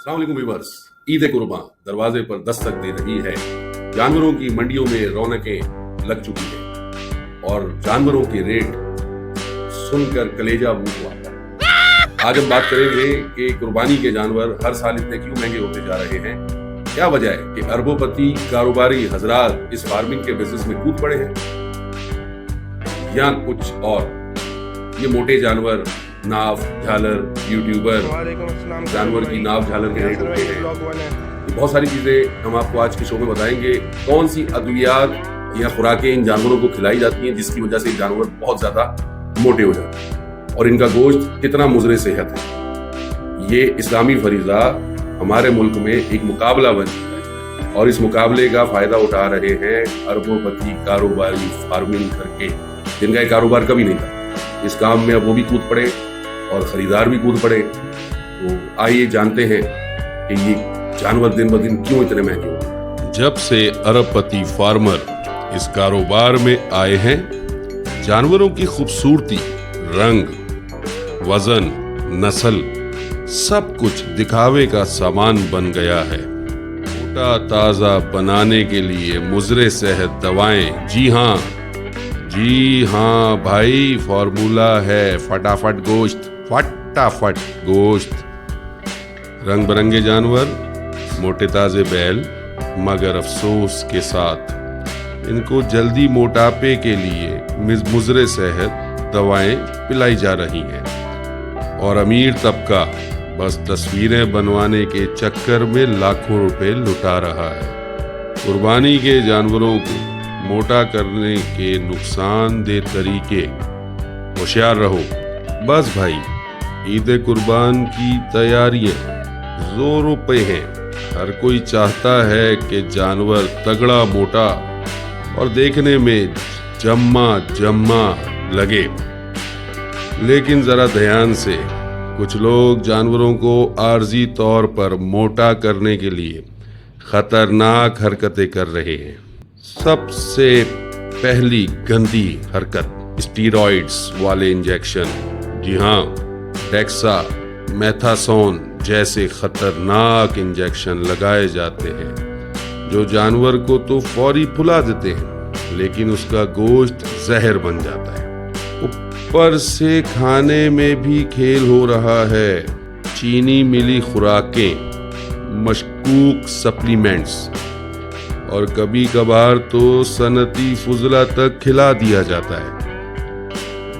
अस्सलाम वालेकुम व्यूअर्स, ईद कुर्बान दरवाजे पर दस्तक दे रही है। जानवरों की मंडियों में रौनकें लग चुकी हैं और जानवरों के रेट सुनकर कलेजा मुंह को आता है। आज हम बात करेंगे कि कुर्बानी के जानवर हर साल इतने क्यों महंगे होते जा रहे हैं। क्या वजह है कि अरबोपति कारोबारी हजरात इस फार्मिंग के बिजनेस में कूद पड़े हैं, या कुछ और। ये मोटे जानवर, नाव, झालर, यूट्यूबर, जानवर की नाव झालर के रेट होते हैं। ये बहुत सारी चीजें हम आपको आज के शो में बताएंगे। कौन सी अद्वियात या खुराकें इन जानवरों को खिलाई जाती हैं जिसकी वजह से जानवर बहुत ज्यादा मोटे हो जाते हैं, और इनका गोश्त कितना मुजरे सेहत है। ये इस्लामी फरीजा हमारे मुल्क में एक मुकाबला बन चुका है और इस मुकाबले का फायदा उठा रहे हैं अरबोपति कारोबारी फार्मिंग करके, जिनका एक कारोबार कभी नहीं था। इस काम में अब वो भी कूद पड़े और खरीदार भी कूद पड़े। तो आइए जानते हैं कि ये जानवर दिन ब दिन क्यों इतने महंगे हो रहे हैं। जब से अरबपति फार्मर इस कारोबार में आए हैं, जानवरों की खूबसूरती, रंग, वजन, नस्ल सब कुछ दिखावे का सामान बन गया है। मोटा ताजा बनाने के लिए मुजरे सेहत दवाएं, जी हाँ भाई, फॉर्मूला है फटाफट गोश्त, फटाफट गोश्त। रंग बिरंगे जानवर, मोटे ताजे बैल, मगर अफसोस के साथ इनको जल्दी मोटापे के लिए मुजरे सेहत दवाएं पिलाई जा रही हैं, और अमीर तबका बस तस्वीरें बनवाने के चक्कर में लाखों रुपए लुटा रहा है। कुर्बानी के जानवरों को मोटा करने के नुकसानदेह तरीके, होशियार रहो। बस भाई, ईद कुर्बान की तैयारियां जोरों पे हैं। हर कोई चाहता है कि जानवर तगड़ा, मोटा और देखने में जम्मा लगे, लेकिन जरा ध्यान से, कुछ लोग जानवरों को आर्जी तौर पर मोटा करने के लिए खतरनाक हरकतें कर रहे हैं। सबसे पहली गंदी हरकत स्टीरॉइड्स वाले इंजेक्शन। जी हाँ, डेक्सा मेथासोन जैसे खतरनाक इंजेक्शन लगाए जाते हैं जो जानवर को तो फौरी फुला देते हैं, लेकिन उसका गोश्त जहर बन जाता है। ऊपर से खाने में भी खेल हो रहा है। चीनी मिली खुराकें, मशकूक सप्लीमेंट्स और कभी कभार तो सनती फुजला तक खिला दिया जाता है।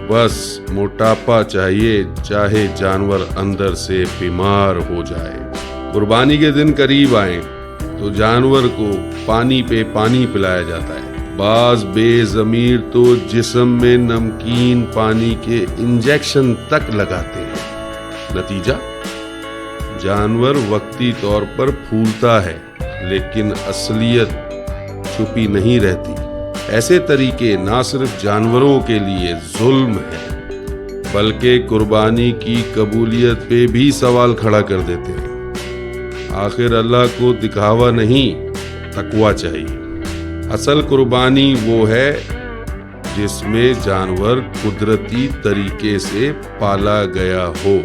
बस मोटापा चाहिए, चाहे जानवर अंदर से बीमार हो जाए। कुर्बानी के दिन करीब आए तो जानवर को पानी पे पानी पिलाया जाता है। बाज बेजमीर तो जिस्म में नमकीन पानी के इंजेक्शन तक लगाते हैं। नतीजा, जानवर वक्ती तौर पर फूलता है, लेकिन असलियत छुपी नहीं रहती। ऐसे तरीके ना सिर्फ जानवरों के लिए जुल्म है, बल्कि कुर्बानी की कबूलियत पे भी सवाल खड़ा कर देते हैं। आखिर अल्लाह को दिखावा नहीं, तकवा चाहिए। असल कुर्बानी वो है जिसमें जानवर कुदरती तरीके से पाला गया हो,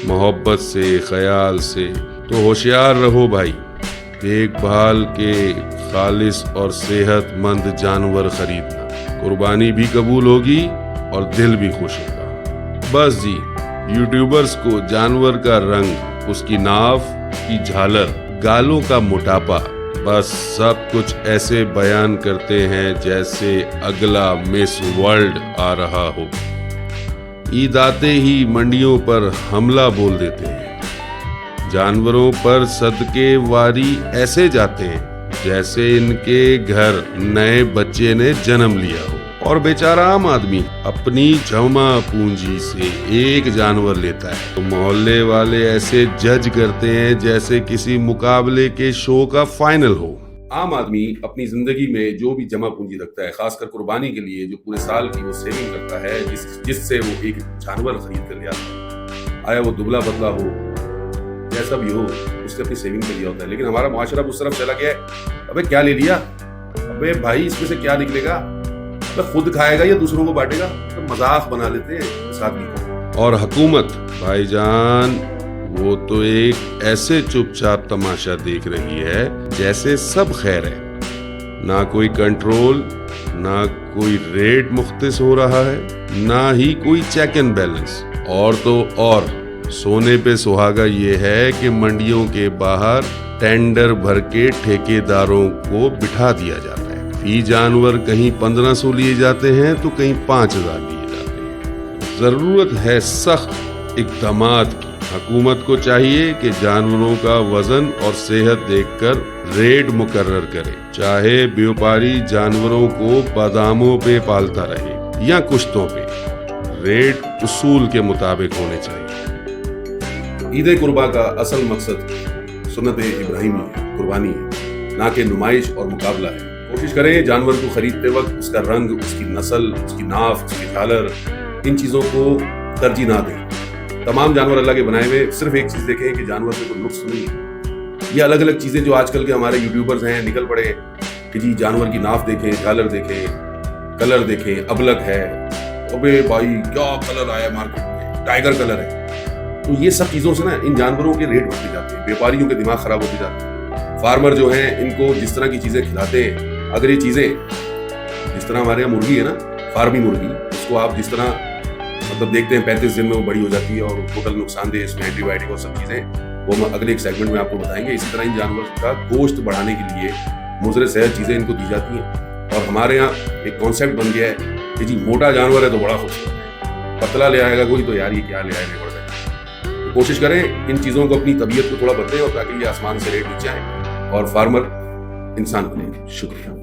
मोहब्बत से, ख्याल से। तो होशियार रहो भाई, देखभाल के खालिस और सेहतमंद जानवर खरीदना। कुर्बानी भी कबूल होगी और दिल भी खुश होगा। बस जी, यूट्यूबर्स को जानवर का रंग, उसकी नाव की झालर, गालों का मोटापा, बस सब कुछ ऐसे बयान करते हैं जैसे अगला मिस वर्ल्ड आ रहा हो। ईद आते ही मंडियों पर हमला बोल देते हैं। जानवरों पर सदके वारी ऐसे जाते हैं जैसे इनके घर नए बच्चे ने जन्म लिया हो, और बेचारा आम आदमी अपनी जमा पूंजी से एक जानवर लेता है तो मोहल्ले वाले ऐसे जज करते हैं जैसे किसी मुकाबले के शो का फाइनल हो। आम आदमी अपनी जिंदगी में जो भी जमा पूंजी रखता है, खासकर कुर्बानी के लिए जो पूरे साल की वो सेविंग करता है, जिससे वो एक जानवर खरीद कर ले आता है, आया वो दुबला पतला हो, जैसा भी हो, उसने अपनी सेविंग कर लिया होता है। लेकिन हमारा मुआशरा उस तरफ चला गया है, अबे क्या ले लिया, अबे भाई इसमें से क्या निकलेगा, तो खुद खाएगा या दूसरों को बांटेगा, तो मजाक बना लेते हैं इस आदमी को। और हुकूमत भाईजान وہ تو ایک ایسے چپ چاپ تماشا دیکھ رہی ہے جیسے سب خیر ہے. نہ کوئی کنٹرول، نہ کوئی ریٹ مختص ہو رہا ہے، نہ ہی کوئی چیک اینڈ بیلنس. اور تو اور سونے پہ سہاگا یہ ہے کہ منڈیوں کے باہر ٹینڈر بھر کے ٹھیکیداروں کو بٹھا دیا جاتا ہے. فی جانور کہیں 1500 لیے جاتے ہیں تو کہیں 5000 لیے جاتے ہیں. ضرورت ہے سخت اقدامات کی. حکومت کو چاہیے کہ جانوروں کا وزن اور صحت دیکھ کر ریٹ مقرر کرے، چاہے بیوپاری جانوروں کو باداموں پہ پالتا رہے یا کشتوں پہ. ریٹ اصول کے مطابق ہونے چاہیے. عید قربا کا اصل مقصد سنت ابراہیمی ہے، قربانی ہے، نہ کہ نمائش اور مقابلہ ہے. کوشش کریں جانور کو خریدتے وقت اس کا رنگ، اس کی نسل، اس کی ناف، اس کی جھالر، ان چیزوں کو ترجیح نہ دیں. تمام جانور اللہ کے بنائے ہوئے، صرف ایک چیز دیکھیں کہ جانور میں کوئی نقص نہیں ہے. یہ الگ الگ چیزیں جو آج کل کے ہمارے یوٹیوبرز ہیں نکل پڑے کہ جی جانور کی ناف دیکھیں، جھالر دیکھیں، کلر دیکھیں، ابلک ہے، ابے بھائی کیا کلر آیا مارکیٹ میں، ٹائیگر کلر ہے. تو یہ سب چیزوں سے نا ان جانوروں کے ریٹ بڑھتے جاتے ہیں، بیوپاریوں کے دماغ خراب ہوتے جاتے ہیں. فارمر جو ہیں ان کو جس طرح کی چیزیں کھلاتے ہیں، اگر یہ چیزیں جس طرح ہمارے یہاں مرغی ہے نا، فارمی مرغی، اس کو آپ جس طرح مطلب دیکھتے ہیں 35 دن میں وہ بڑی ہو جاتی ہے اور ٹوٹل نقصان دہ اس میں اینٹی بائیوٹک اور سب چیزیں، وہ ہم اگلے ایک سیگمنٹ میں آپ کو بتائیں گے. اسی طرح ان جانور کا گوشت بڑھانے کے لیے مضر صحت چیزیں ان کو دی جاتی ہیں. اور ہمارے یہاں ایک کانسیپٹ بن گیا ہے کہ جی موٹا جانور ہے تو بڑا خوبصورت ہے، پتلا لے آئے گا کوئی تو یار یہ کیا لے آئے پڑ گئے. کوشش کریں ان چیزوں کو اپنی طبیعت کو تھوڑا بدلیں اور تاکہ یہ آسمان سے ریٹ نیچے آئیں اور فارمر انسان بنے. شکریہ.